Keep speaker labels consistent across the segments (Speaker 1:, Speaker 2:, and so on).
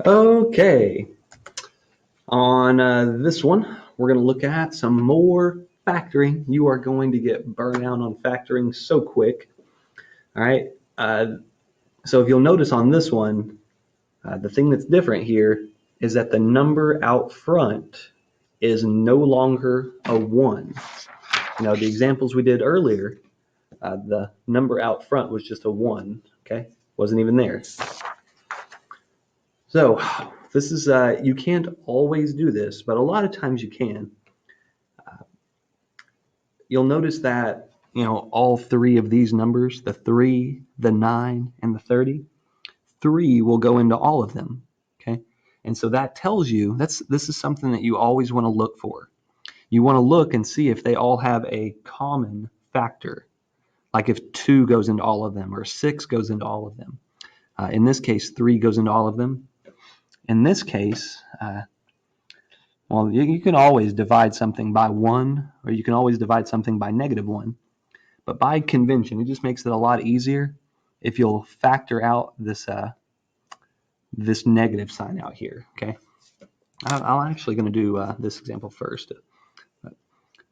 Speaker 1: Okay, on this one, we're going to look at some more factoring. You are going to get burned out on factoring so quick. All right, so if you'll notice on this one, the thing that's different here is that the number out front is no longer a 1. The examples we did earlier, the number out front was just a 1, okay? Wasn't even there. So this is, you can't always do this, but a lot of times you can. You'll notice that, all three of these numbers, the 3, the 9, and the 30, 3 will go into all of them, okay? And so that tells you, this is something that you always want to look for. You want to look and see if they all have a common factor, like if 2 goes into all of them or 6 goes into all of them. In this case, 3 goes into all of them. In this case, well, you can always divide something by 1, or you can always divide something by -1. But by convention, it just makes it a lot easier if you'll factor out this this negative sign out here, okay? I'm actually going to do this example first.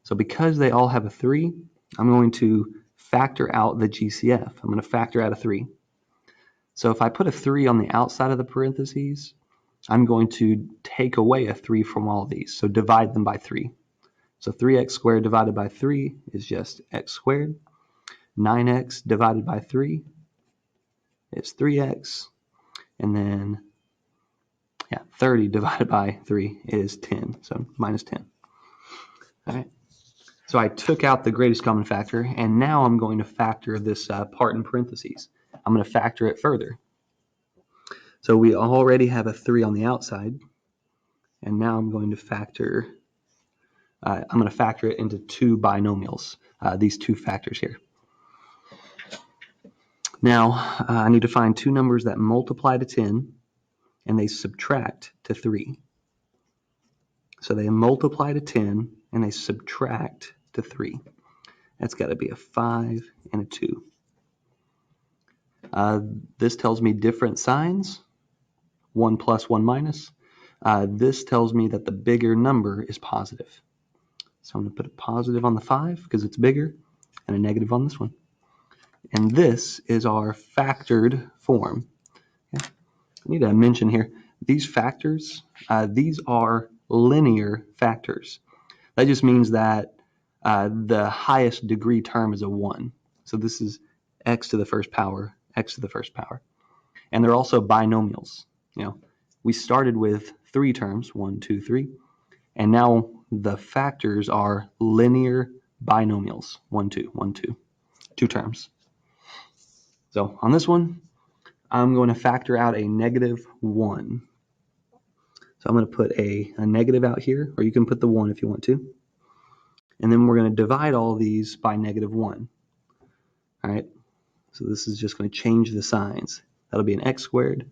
Speaker 1: So because they all have a 3, I'm going to factor out the GCF. I'm going to factor out a 3. So if I put a 3 on the outside of the parentheses, I'm going to take away a 3 from all of these. So divide them by 3. So 3x squared divided by 3 is just x squared. 9x divided by 3 is 3x. And then, 30 divided by 3 is 10. So minus 10. All right. So I took out the greatest common factor, and now I'm going to factor this part in parentheses. I'm going to factor it further. So we already have a 3 on the outside, and now I'm going to factor it into 2 binomials, these 2 factors here. Now, I need to find 2 numbers that multiply to 10, and they subtract to 3. So they multiply to 10, and they subtract to 3. That's got to be a 5 and a 2. This tells me different signs, 1 plus, 1 minus. This tells me that the bigger number is positive. So I'm going to put a positive on the 5 because it's bigger, and a negative on this one. And this is our factored form. Okay. I need to mention here, these factors, these are linear factors. That just means that the highest degree term is a 1. So this is x to the first power, x to the first power. And they're also binomials. We started with 3 terms, 1, 2, 3, and now the factors are linear binomials, 1, 2, 1, 2, 2 terms. So on this one, I'm going to factor out a -1. So I'm going to put a negative out here, or you can put the 1 if you want to. And then we're going to divide all these by -1. All right, so this is just going to change the signs. That'll be an x squared.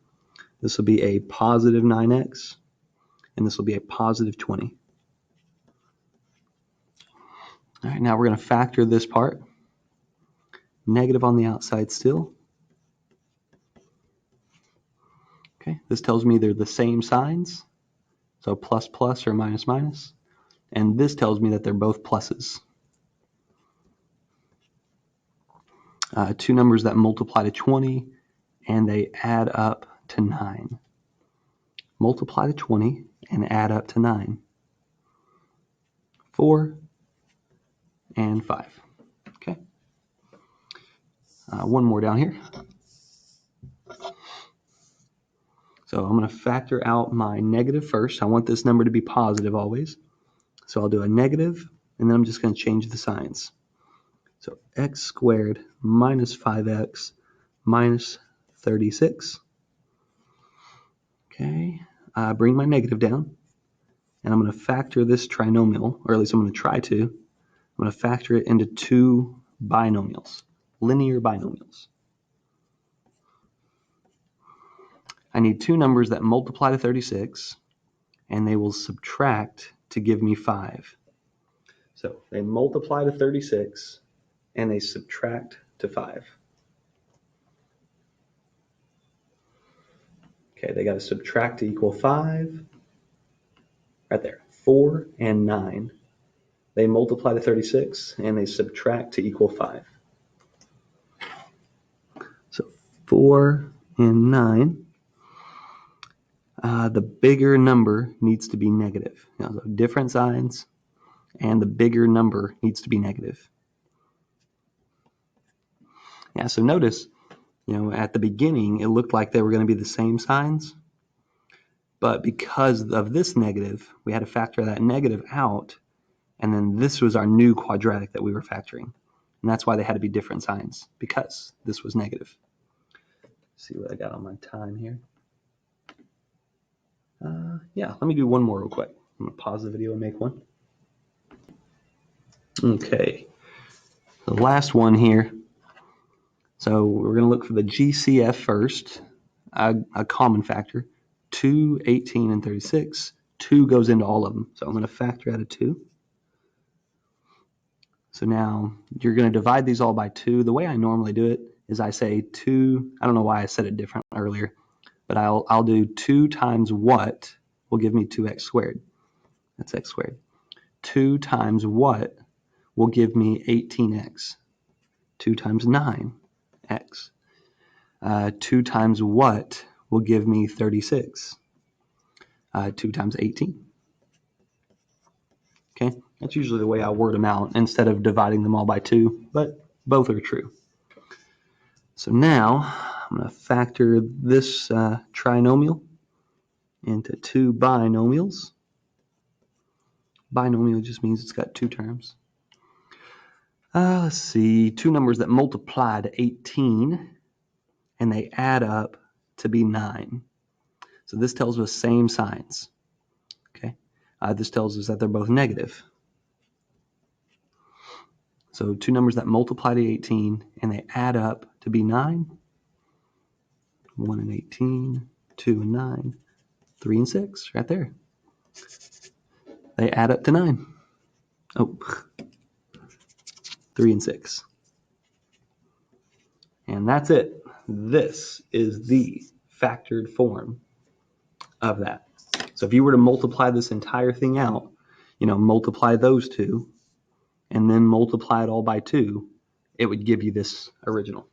Speaker 1: This will be a positive 9x, and this will be a positive 20. All right, now we're going to factor this part. Negative on the outside still. Okay, this tells me they're the same signs, so plus plus or minus minus. And this tells me that they're both pluses. 2 numbers that multiply to 20, and they add up to 9. Multiply to 20 and add up to 9. 4 and 5. Okay. One more down here. So I'm going to factor out my negative first. I want this number to be positive always. So I'll do a negative, and then I'm just going to change the signs. So x squared minus 5x minus 36. Okay, bring my negative down, and I'm going to factor this trinomial, or at least I'm going to try to. I'm going to factor it into 2 binomials, linear binomials. I need 2 numbers that multiply to 36, and they will subtract to give me 5. So they multiply to 36, and they subtract to 5. Okay, they got to subtract to equal 5. Right there. 4 and 9. They multiply to 36, and they subtract to equal 5. So 4 and 9. The bigger number needs to be negative. So different signs, and the bigger number needs to be negative. Yeah, so notice, at the beginning, it looked like they were going to be the same signs. But because of this negative, we had to factor that negative out. And then this was our new quadratic that we were factoring. And that's why they had to be different signs, because this was negative. Let's see what I got on my time here. Yeah, let me do one more real quick. I'm going to pause the video and make one. Okay, the last one here. So we're going to look for the GCF first, a common factor. 2, 18, and 36. 2 goes into all of them. So I'm going to factor out a 2. So now you're going to divide these all by 2. The way I normally do it is I say 2. I don't know why I said it different earlier, but I'll do 2 times what will give me 2x squared. That's x squared. 2 times what will give me 18x. 2 times 9x. 2 times what will give me 36. 2 times 18. Okay, that's usually the way I word them out instead of dividing them all by 2, but both are true. So now I'm going to factor this trinomial into 2 binomials. Binomial just means it's got 2 terms. Let's see, 2 numbers that multiply to 18 and they add up to be 9. So this tells us same signs. Okay, this tells us that they're both negative. So 2 numbers that multiply to 18 and they add up to be 9. 1 and 18, 2 and 9, 3 and 6, right there. They add up to 9. Oh, 3 and 6. And that's it. This is the factored form of that. So if you were to multiply this entire thing out, multiply those two, and then multiply it all by 2, it would give you this original.